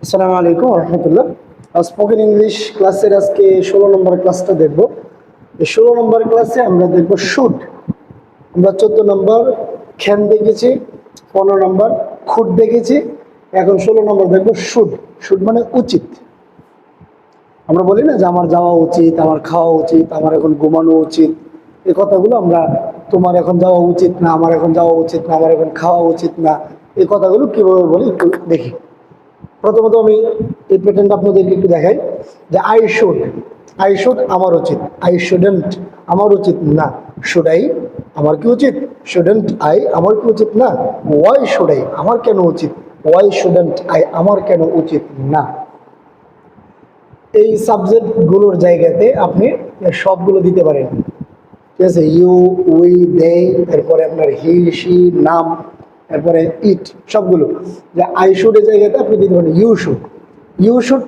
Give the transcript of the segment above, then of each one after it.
আসসালামু আলাইকুম রহমতুল্লাহ। Spoken English ক্লাসের আজকে 16 নম্বর ক্লাসটা দেখব। এই 16 নম্বর ক্লাসে আমরা দেখব শুড। আমরা 14 নম্বর খ্যান দেখেছি, 15 নম্বর খুড দেখেছি, এখন 16 নম্বর দেখব শুড। শুড মানে উচিত। আমরা বলি না যে আমার যাওয়া উচিত, আমার খাওয়া উচিত, আমার এখন ঘুমানো উচিত, এই কথাগুলো আমরা তোমার এখন যাওয়া উচিত না, আমার এখন যাওয়া উচিত না, আমার এখন খাওয়া উচিত না, এই কথাগুলো কিভাবে বলি একটু দেখি। প্রথমত আমি এই প্যাটার্নটা আপনাদেরকে একটু দেখাই যে আই শুড আমার উচিত, আই শুডেন্ট আমার উচিত না, শুড আই আমার কি উচিত, শুডেন্ট আই আমার কি উচিত না, ওয়াই শুড আই আমার কেন উচিত, ওয়াই শুডেন্ট আই আমার কেন উচিত না। এই সাবজেক্টগুলোর জায়গাতে আপনি সবগুলো দিতে পারেন, ঠিক আছে। ইউ, উই, দে, এরপরে আপনার হি, সি, নাম, এরপরে ইট, সবগুলো। যে আই শুডের জায়গাতে আপনি দিতে পারেন ইউ শুড। ইউ শুড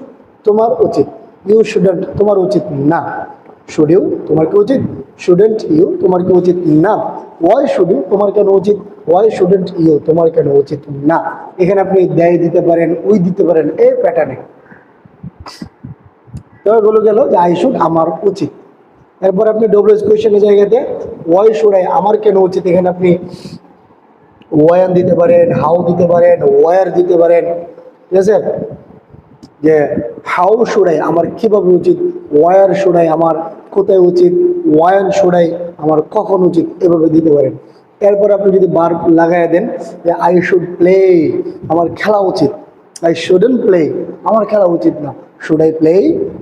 তোমার উচিত, ইউ শুডেন্ট তোমার উচিত না। শুড ইউ তোমার কি উচিত, শুডেন্ট ইউ তোমার কি উচিত না। ওয়াই শুড ইউ তোমার কেন উচিত, ওয়াই শুডেন্ট ইউ তোমার কেন উচিত না। এখানে আপনি দেয় দিতে পারেন, উই দিতে পারেন, এই প্যাটার্নে। তো এগুলো গেল যে আই শুড আমার উচিত। এরপর আপনি ডব্লিউএস কোয়েশ্চেনের জায়গাতে ওয়াই শুড আই আমার কেন উচিত, এখানে আপনি ওয়ান দিতে পারেন, হাউ দিতে পারেন, ওয়ার দিতে পারেন, ঠিক আছে। যে হাউ শুড আই আমার কিভাবে উচিত, ওয়ার শুড আই আমার কোথায় উচিত, ওয়ান শুড আই আমার কখন উচিত, এভাবে দিতে পারেন। এরপর আপনি যদি ভার্ব লাগাই দেন যে আই শুড প্লে আমার খেলা উচিত, আই শুডেন্ট প্লে আমার খেলা উচিত না, শুড আই প্লে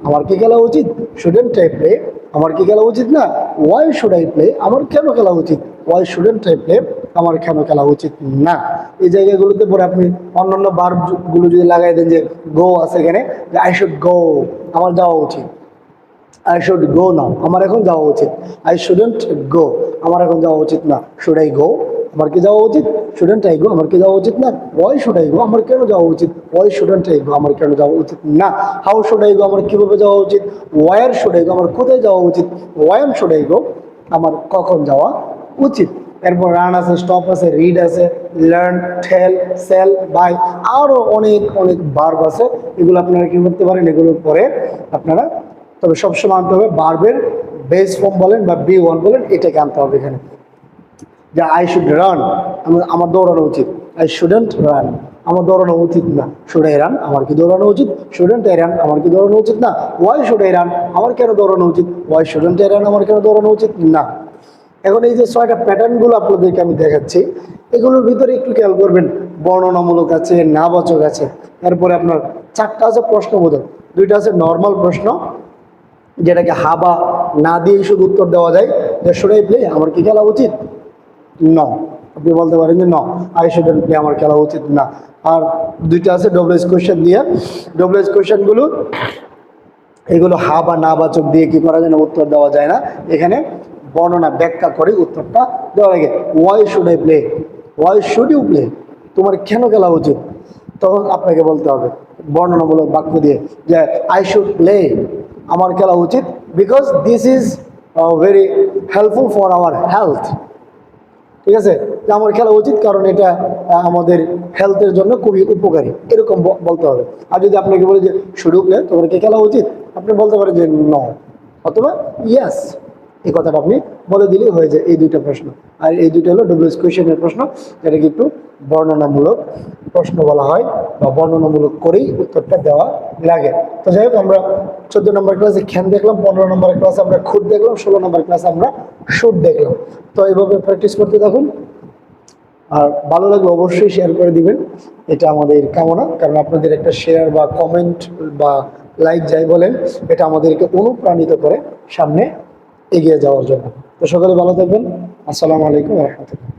আমার কি খেলা উচিত, শুডেন্ট আই প্লে আমার কি খেলা উচিত না, ওয়াই শুড আই প্লে আমার কেন খেলা উচিত, ওয়াই শুডেন্ট আই প্লে আমার কেন খেলা উচিত না। এই জায়গাগুলোতে পরে আপনি অন্যান্য ভার্ব গুলো যদি লাগাই দেন যে গো আছে এখানে, যে আই শুড গো আমার যাওয়া উচিত, আই শুড গো নাও আমার এখন যাওয়া উচিত, আই শুডেন্ট গো আমার এখন যাওয়া উচিত না, শুড আই গো আমার কি যাওয়া উচিত, শুডেন্ট আই গো আমার কি যাওয়া উচিত না, ওয়াই শুড আই গো আমার কেন যাওয়া উচিত, ওয়াই শুডেন্ট আই গো আমার কেন যাওয়া উচিত না। হাউ শুড আই গো আমার কিভাবে যাওয়া উচিত, ওয়ার শুড আই গো আমার কোথায় যাওয়া উচিত, ওয়ান শুড আই গো আমার কখন যাওয়া উচিত। এরপর রান আছে, স্টপ আছে, রিড আছে, লার্ন, টেল, সেল, বাই, আরো অনেক অনেক ভার্ব আছে। এগুলো আপনারা কি করতে পারেন, এগুলোর পরে আপনারা, তবে সবসময় আনতে হবে ভার্বের বেস ফর্ম বলেন বা বি ওয়ান বলেন, এটাকে আনতে হবে এখানে। যে আই শুড রান আমার দৌড়ানো উচিত, আই শুডেন্ট রান আমার দৌড়ানো উচিত না, শুড আই রান আমার কি দৌড়ানো উচিত, শুডেন্ট আই রান আমার কি দৌড়ানো উচিত না, ওয়াই শুড আই রান আমার কেন দৌড়ানো উচিত, ওয়াই শুডেন্ট আই রান আমার কেন দৌড়ানো উচিত না। এখন এই যে 6টা প্যাটার্নগুলো আপনাদেরকে আমি দেখাচ্ছি, এগুলোর ভিতরে একটু খেয়াল করবেন, বর্ণনামূলক আছে, নাবাচক আছে, তারপরে আপনার 4টা আছে প্রশ্নবোধক, 2টা আছে নর্মাল প্রশ্ন, যেটাকে হা বা না দিয়ে শুধু উত্তর দেওয়া যায়, যে শুড আই প্লে আমার কি খেলা উচিত, ন, আপনি বলতে পারেন যে ন, আই শুডেন্ট প্লে আমার খেলা উচিত না। আর 2টা আছে ডব্লিউএস কোয়েশ্চেন দিয়ে, ডব্লিউএস কোয়েশ্চেনগুলো এগুলো হা বা না বাচক দিয়ে কি করা যায় না, উত্তর দেওয়া যায় না। এখানে বর্ণনা ব্যাখ্যা করে উত্তরটা দেওয়া লাগে। Why should I play, why should you play তোমার কেন খেলা উচিত, তখন আপনাকে বলতে হবে বর্ণনামূলক বাক্য দিয়ে যে আই শুড প্লে আমার খেলা উচিত, because this is very helpful for our health, ঠিক আছে। যে আমার খেলা উচিত কারণ এটা আমাদের হেলথের জন্য খুবই উপকারী, এরকম বলতে হবে। আর যদি আপনাকে বলে যে শুরু প্লে তোমার কি খেলা উচিত, আপনি বলতে পারেন যে ন অথবা ইয়াস, এই কথাটা আপনি বলে দিলেই হয়ে যায়। এই 2টা প্রশ্ন, আর এই 2টা হলো ডব্লিউএস কোয়েশ্চেনের প্রশ্ন, যেটাকে একটু বর্ণনামূলক প্রশ্ন বলা হয় বা বর্ণনামূলক করেই উত্তরটা দেওয়া লাগে। তো যাই হোক, আমরা 14 নম্বর ক্লাসে খ্যান দেখলাম, 15 নম্বর ক্লাসে আমরা খুদ দেখলাম, 16 নম্বর ক্লাসে আমরা শুট দেখলাম। তো এইভাবে প্র্যাকটিস করতে থাকুন, আর ভালো লাগলে অবশ্যই শেয়ার করে দিবেন, এটা আমাদের কামনা। কারণ আপনাদের একটা শেয়ার বা কমেন্ট বা লাইক যাই বলেন, এটা আমাদেরকে অনুপ্রাণিত করে সামনে এগিয়ে যাওয়ার জন্য। তো সকলে ভালো থাকবেন। আসসালামু আলাইকুম ওয়া রাহমাতুল্লাহ।